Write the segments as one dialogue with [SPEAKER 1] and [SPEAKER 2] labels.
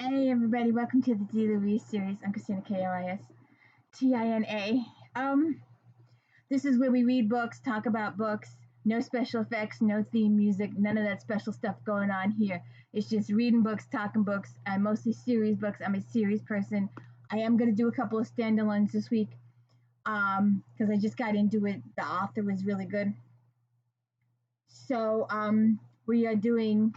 [SPEAKER 1] Hey everybody, welcome to the D. Louise series. I'm Christina K-O-I-S-T-I-N-A. This is where we read books, talk about books, no special effects, no theme music, none of that special stuff going on here. It's just reading books, talking books, and mostly series books. I'm a series person. I am going to do a couple of standalones this week because I just got into it. The author was really good. So we are doing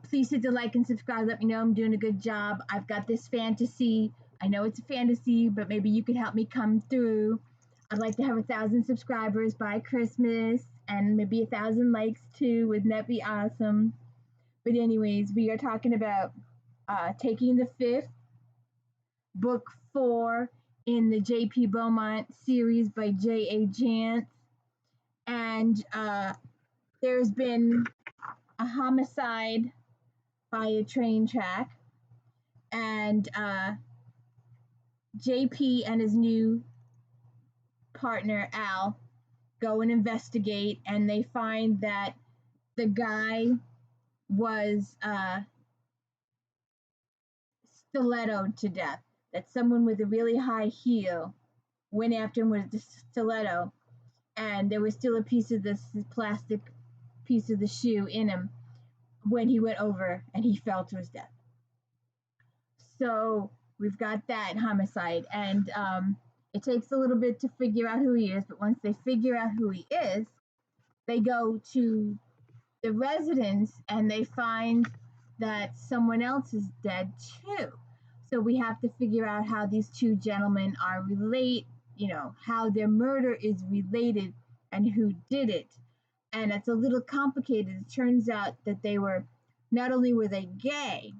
[SPEAKER 1] please hit the like and subscribe. Let me know I'm doing a good job. I've got this fantasy. I know it's a fantasy, but maybe you could help me come through. I'd like to have 1,000 subscribers by Christmas and maybe 1,000 likes too. Wouldn't that be awesome? But anyways, we are talking about taking the fifth, book 4 in the J.P. Beaumont series by J.A.Jance. And there's been a homicide by a train track, and JP and his new partner Al go and investigate, and they find that the guy was stilettoed to death, that someone with a really high heel went after him with a stiletto, and there was still a piece of this plastic piece of the shoe in him when he went over and he fell to his death. So we've got that homicide, and it takes a little bit to figure out who he is, but once they figure out who he is, they go to the residence and they find that someone else is dead too. So we have to figure out how these two gentlemen are related, how their murder is related and who did it. And it's a little complicated. It turns out that they were, not only were they gay,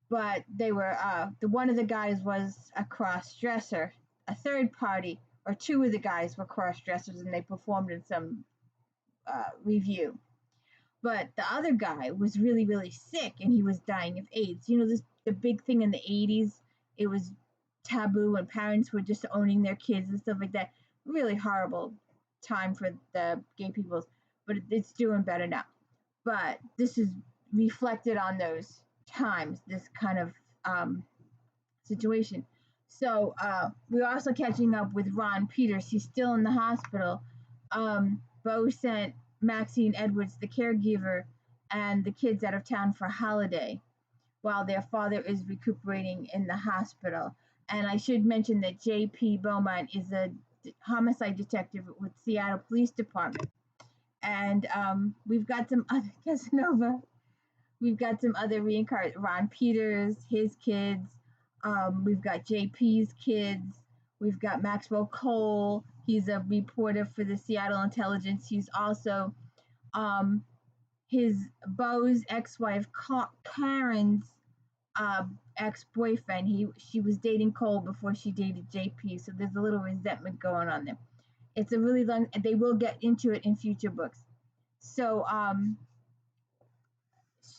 [SPEAKER 1] but they were, one of the guys was a cross-dresser. A third party, or two of the guys were cross-dressers, and they performed in some review. But the other guy was really, really sick, and he was dying of AIDS. The big thing in the 80s, it was taboo, and parents were just owning their kids and stuff like that. Really horrible time for the gay people, but it's doing better now. But this is reflected on those times, this kind of situation. So we're also catching up with Ron Peters. He's still in the hospital. Bo sent Maxine Edwards, the caregiver, and the kids out of town for a holiday while their father is recuperating in the hospital. And I should mention that J.P. Beaumont is a homicide detective with Seattle Police Department. And we've got some other Casanova. We've got some other reincarnated, Ron Peters, his kids. We've got JP's kids. We've got Maxwell Cole. He's a reporter for the Seattle Intelligence. He's also his Beau's ex-wife, Karen's ex-boyfriend. She was dating Cole before she dated JP, so there's a little resentment going on there. It's a really long, and they will get into it in future books. So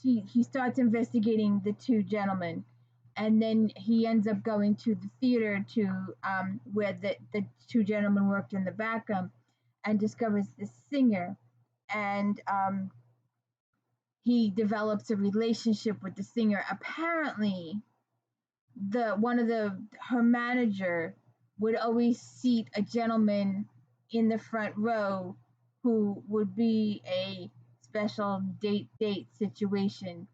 [SPEAKER 1] he starts investigating the two gentlemen, and then he ends up going to the theater to where the two gentlemen worked in the background, and discovers the singer, and he develops a relationship with the singer. Apparently, her manager would always seat a gentleman in the front row who would be a special date situation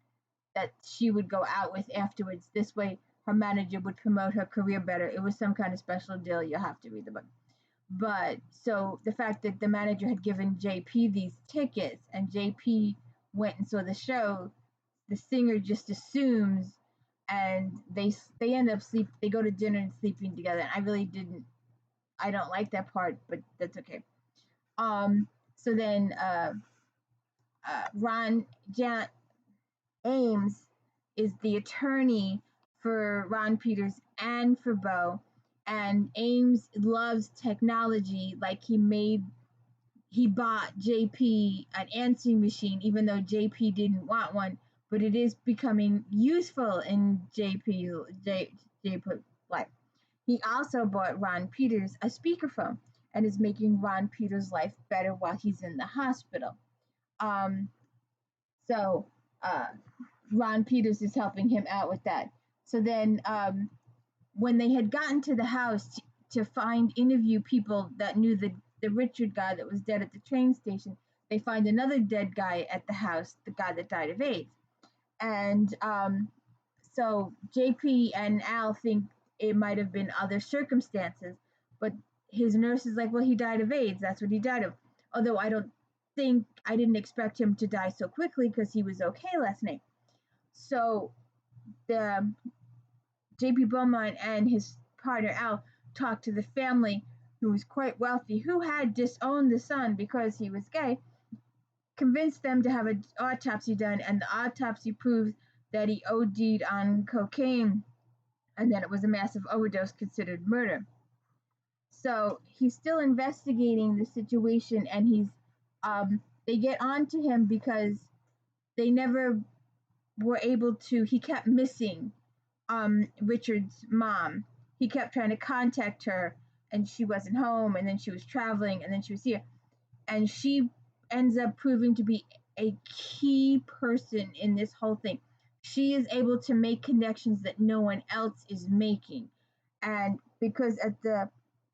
[SPEAKER 1] that she would go out with afterwards. This way, her manager would promote her career better. It was some kind of special deal. You'll have to read the book. But so the fact that the manager had given JP these tickets and JP went and saw the show, the singer just assumes, and they end up they go to dinner and sleeping together. And I don't like that part, but that's okay. So then Ames is the attorney for Ron Peters and for Bo, and Ames loves technology. Like he bought JP an answering machine, even though JP didn't want one, but it is becoming useful in JP's life. He also bought Ron Peters a speakerphone and is making Ron Peters' life better while he's in the hospital. So uh, Ron Peters is helping him out with that. So then, when they had gotten to the house to find interview people that knew the Richard guy that was dead at the train station, they find another dead guy at the house, the guy that died of AIDS. And so JP and Al think it might have been other circumstances, but his nurse is like, well, he died of AIDS. That's what he died of. Although I didn't expect him to die so quickly because he was okay last night. So the JP Beaumont and his partner Al talked to the family, who was quite wealthy, who had disowned the son because he was gay, convinced them to have an autopsy done, and the autopsy proves that he OD'd on cocaine and that it was a massive overdose considered murder. So he's still investigating the situation, and they get on to him because they never were able to. He kept missing Richard's mom. He kept trying to contact her, and she wasn't home, and then she was traveling, and then she was here, and she ends up proving to be a key person in this whole thing. She is able to make connections that no one else is making, and because at the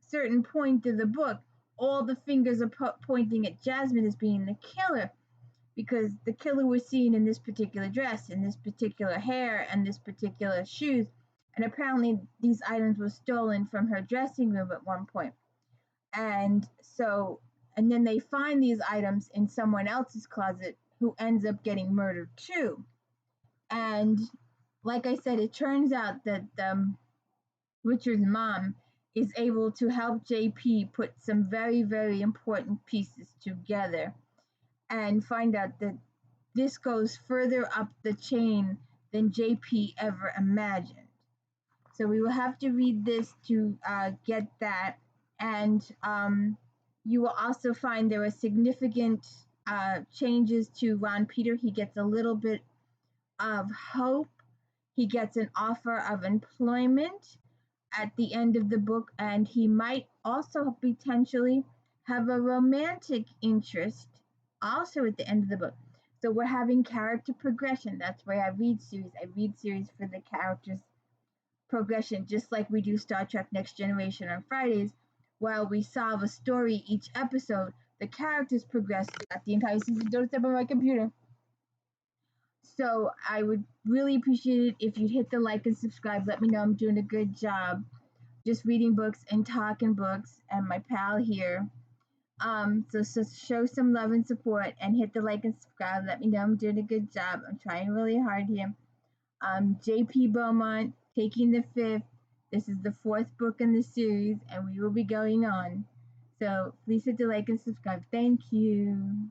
[SPEAKER 1] certain point of the book, all the fingers are pointing at Jasmine as being the killer, because the killer was seen in this particular dress, in this particular hair, and this particular shoes. And apparently these items were stolen from her dressing room at one point. And then they find these items in someone else's closet who ends up getting murdered too. And like I said, it turns out that Richard's mom is able to help JP put some very, very important pieces together and find out that this goes further up the chain than JP ever imagined. So we will have to read this to get that. And you will also find there are significant changes to Ron Peter. He gets a little bit of hope. He gets an offer of employment at the end of the book, and he might also potentially have a romantic interest also at the end of the book. So we're having character progression. That's why I read series. I read series for the characters' progression, just like we do Star Trek Next Generation on Fridays. While we solve a story each episode, the characters progress throughout the entire season. Don't step on my computer. So I would really appreciate it if you'd hit the like and subscribe. Let me know I'm doing a good job just reading books and talking books, and my pal here. So show some love and support and hit the like and subscribe. Let me know I'm doing a good job. I'm trying really hard here. JP Beaumont, Taking the Fifth. This is the fourth book in the series, and we will be going on. So please hit the like and subscribe. Thank you.